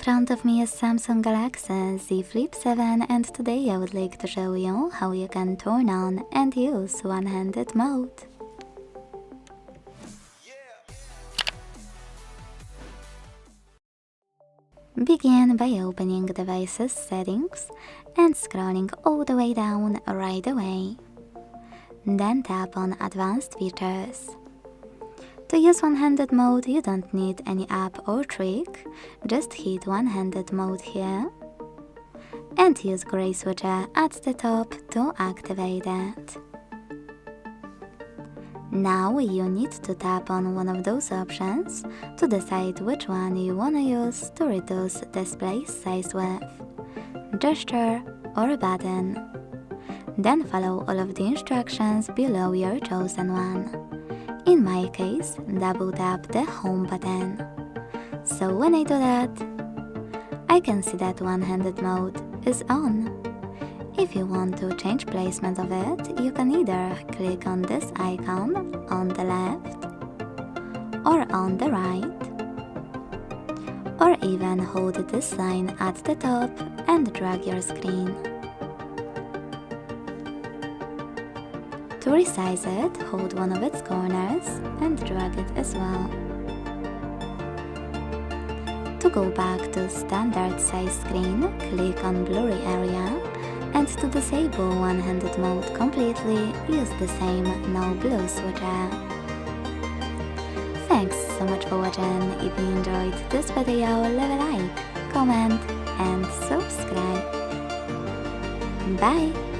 front of me is Samsung Galaxy Z Flip 7 and today I would like to show you how you can turn on and use one-handed mode. Begin by opening Devices Settings and scrolling all the way down right away. Then tap on Advanced Features. To use one-handed mode, you don't need any app or trick, just hit one-handed mode here and use gray switcher at the top to activate it. Now you need to tap on one of those options to decide which one you wanna use to reduce display size with, gesture or a button. Then follow all of the instructions below your chosen one. In my case, double tap the home button. So when I do that, I can see that one-handed mode is on. If you want to change placement of it, you can either click on this icon on the left or on the right, or even hold this line at the top and drag your screen. To resize it, hold one of its corners and drag it as well. To go back to standard size screen, click on blurry area, and to disable one-handed mode completely, use the same no blue switcher. Thanks so much for watching. If you enjoyed this video, leave a like, comment and subscribe. Bye!